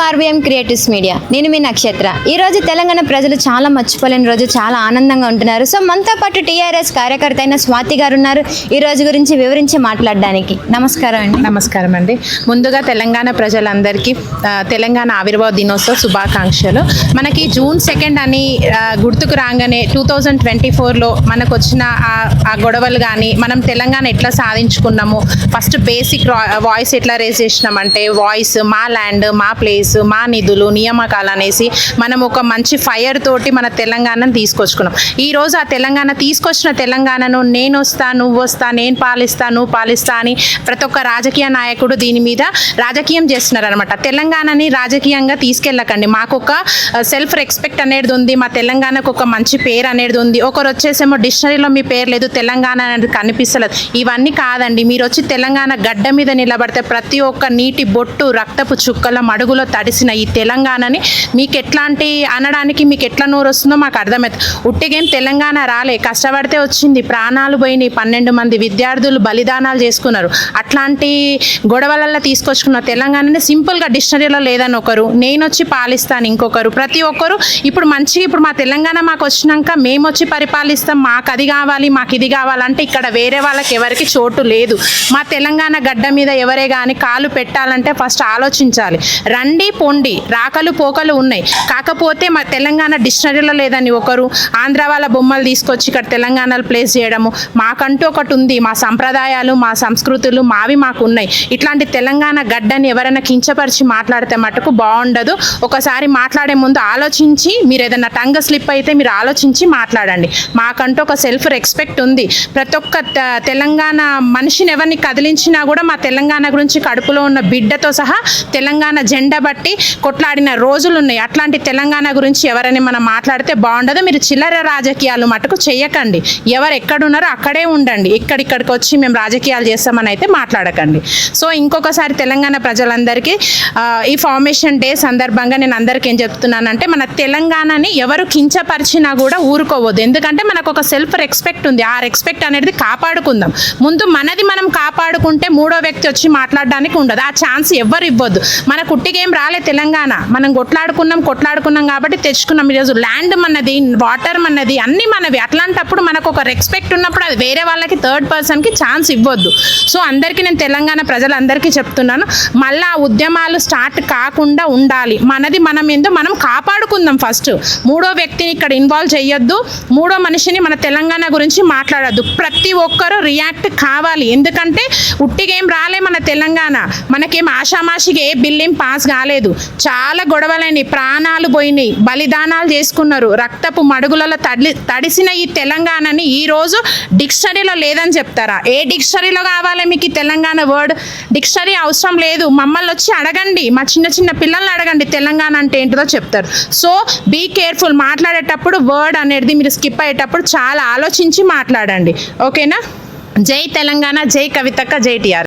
RVM creatives media. నేను మీ నక్షత్ర. ఈ రోజు తెలంగాణ ప్రజలు చాలా మర్చిపోలేని రోజు, చాలా ఆనందంగా ఉంటున్నారు. సో మనతో పాటు టీఆర్ఎస్ కార్యకర్త అయిన స్వాతి గారు ఉన్నారు ఈ రోజు గురించి వివరించి మాట్లాడడానికి. నమస్కారం అండి. నమస్కారం అండి. ముందుగా తెలంగాణ ప్రజలందరికీ తెలంగాణ ఆవిర్భావ దినోత్సవ శుభాకాంక్షలు. మనకి జూన్ 2 అని గుర్తుకు రాగానే 2024లో మనకు వచ్చిన ఆ గొడవలు కానీ, మనం తెలంగాణ ఎట్లా సాధించుకున్నాము, ఫస్ట్ బేసిక్ వాయిస్ ఎట్లా రేజ్ చేసినామంటే, వాయిస్ మా ల్యాండ్, మా ప్లేస్, మా నిధులు, నియామకాలు అనేసి మనం ఒక మంచి ఫైర్ తోటి మన తెలంగాణను తీసుకొచ్చుకున్నాం. ఈరోజు ఆ తెలంగాణ తీసుకొచ్చిన తెలంగాణను నేను వస్తా, నువ్వు వస్తా, నేను పాలిస్తా, నువ్వు పాలిస్తా అని ప్రతి ఒక్క రాజకీయ నాయకుడు దీని మీద రాజకీయం చేస్తున్నారు అనమాట. తెలంగాణని రాజకీయంగా తీసుకెళ్ళకండి. మాకు ఒక సెల్ఫ్ రెస్పెక్ట్ అనేది ఉంది, మా తెలంగాణకు ఒక మంచి పేరు అనేది ఉంది. ఒకరు వచ్చేసేమో డిక్షనరీలో మీ పేరు లేదు, తెలంగాణ అనేది కనిపిస్తలేదు. ఇవన్నీ కాదండి. మీరు వచ్చి తెలంగాణ గడ్డ మీద నిలబడితే ప్రతి ఒక్క నీటి బొట్టు, రక్తపు చుక్కల మడుగులో తడిసిన ఈ తెలంగాణని మీకు ఎట్లాంటి అనడానికి మీకు ఎట్లా నోరు వస్తుందో మాకు అర్థమవుతుంది. ఉట్టిగేం తెలంగాణ రాలే, కష్టపడితే వచ్చింది. ప్రాణాలు పోయినాయి, 12 మంది విద్యార్థులు బలిదానాలు చేసుకున్నారు. అట్లాంటి గొడవలల్లో తీసుకొచ్చుకున్న తెలంగాణని సింపుల్గా డిక్షనరీలో లేదని ఒకరు, నేను వచ్చి పాలిస్తాను ఇంకొకరు, ప్రతి ఒక్కరు ఇప్పుడు మా తెలంగాణ మాకు వచ్చినాక మేము వచ్చి పరిపాలిస్తాం, మాకు అది కావాలి, మాకు ఇది కావాలంటే ఇక్కడ వేరే వాళ్ళకి ఎవరికి చోటు లేదు. మా తెలంగాణ గడ్డ మీద ఎవరే కానీ కాలు పెట్టాలంటే ఫస్ట్ ఆలోచించాలి. రండి పొండి, రాకలు పోకలు ఉన్నాయి. కాకపోతే మా తెలంగాణ డిక్షనరీలో లేదని ఒకరు, ఆంధ్ర వాళ్ళ బొమ్మలు తీసుకొచ్చి ఇక్కడ తెలంగాణలో ప్లేస్ చేయడము. మాకంటూ ఒకటి ఉంది, మా సంప్రదాయాలు, మా సంస్కృతులు మావి మాకు ఉన్నాయి. ఇట్లాంటి తెలంగాణ గడ్డని ఎవరైనా కించపరిచి మాట్లాడితే మటుకు బాగుండదు. ఒకసారి మాట్లాడే ముందు ఆలోచించి, మీరు ఏదైనా టంగ్ స్లిప్ అయితే మీరు ఆలోచించి మాట్లాడండి. మాకంటూ ఒక సెల్ఫ్ రెస్పెక్ట్ ఉంది. ప్రతి ఒక్క తెలంగాణ మనిషిని ఎవరిని కదిలించినా కూడా మా తెలంగాణ గురించి కడుపులో ఉన్న బిడ్డతో సహా తెలంగాణ జెండా బట్టి కొట్లాడిన రోజులు ఉన్నాయి. అట్లాంటి తెలంగాణ గురించి ఎవరైనా మనం మాట్లాడితే బాగుండదు. మీరు చిల్లర రాజకీయాలు మటుకు చేయకండి. ఎవరు ఎక్కడున్నారో అక్కడే ఉండండి. ఇక్కడికి వచ్చి మేము రాజకీయాలు చేస్తామని అయితే మాట్లాడకండి. సో ఇంకొకసారి తెలంగాణ ప్రజలందరికీ ఈ ఫార్మేషన్ డే సందర్భంగా నేను అందరికీ ఏం చెప్తున్నానంటే, మన తెలంగాణని ఎవరు కించపరిచినా కూడా ఊరుకోవద్దు. ఎందుకంటే మనకు ఒక సెల్ఫ్ రెస్పెక్ట్ ఉంది. ఆ రెస్పెక్ట్ అనేది కాపాడుకుందాం. ముందు మనది మనం కాపాడుకుంటే మూడో వ్యక్తి వచ్చి మాట్లాడడానికి ఉండదు. ఆ ఛాన్స్ ఎవ్వరు ఇవ్వద్దు. మన కుట్టిగేం రాలే తెలంగాణ, మనం కొట్లాడుకున్నాం కాబట్టి తెచ్చుకున్నాం. ఈరోజు ల్యాండ్ మనది, వాటర్ మనది, అన్నీ మనవి. అట్లాంటప్పుడు మనకు ఒక రెస్పెక్ట్ ఉన్నప్పుడు అది వేరే వాళ్ళకి, థర్డ్ పర్సన్కి ఛాన్స్ ఇవ్వద్దు. సో అందరికీ నేను తెలంగాణ ప్రజలందరికీ చెప్తున్నాను, మళ్ళీ ఆ ఉద్యమాలు స్టార్ట్ కాకుండా ఉండాలి. మనది మనం ఏందో మనం కాపాడుకుందాం. ఫస్ట్ మూడో వ్యక్తిని ఇక్కడ ఇన్వాల్వ్ చేయొద్దు. మూడో మనిషిని మన తెలంగాణ గురించి మాట్లాడద్దు. ప్రతి ఒక్కరూ రియాక్ట్ కావాలి. ఎందుకంటే ఉట్టిగేం రాలే మన తెలంగాణ, మనకేం ఆషామాషిగా ఏ బిల్ ఏం పాస్ కాలేదు. చాలా గొడవలైనవి, ప్రాణాలు పోయినాయి, బలిదానాలు చేసుకున్నారు. రక్తపు మడుగులలో తడిసిన ఈ తెలంగాణని ఈరోజు డిక్షనరీలో లేదని చెప్తారా? ఏ డిక్షనరీలో కావాలి మీకు ఈ తెలంగాణ వర్డ్? డిక్షనరీ అవసరం లేదు. మమ్మల్ని వచ్చి అడగండి, మా చిన్న పిల్లల్ని అడగండి తెలంగాణ అంటే ఏంటిదో చెప్తారు. So be careful. మాట్లాడేటప్పుడు వర్డ్ అనేది మీరు స్కిప్ అయ్యేటప్పుడు చాలా ఆలోచించి మాట్లాడండి. ఓకేనా? జై తెలంగాణ, జై కవితక్క, జై టీఆర్.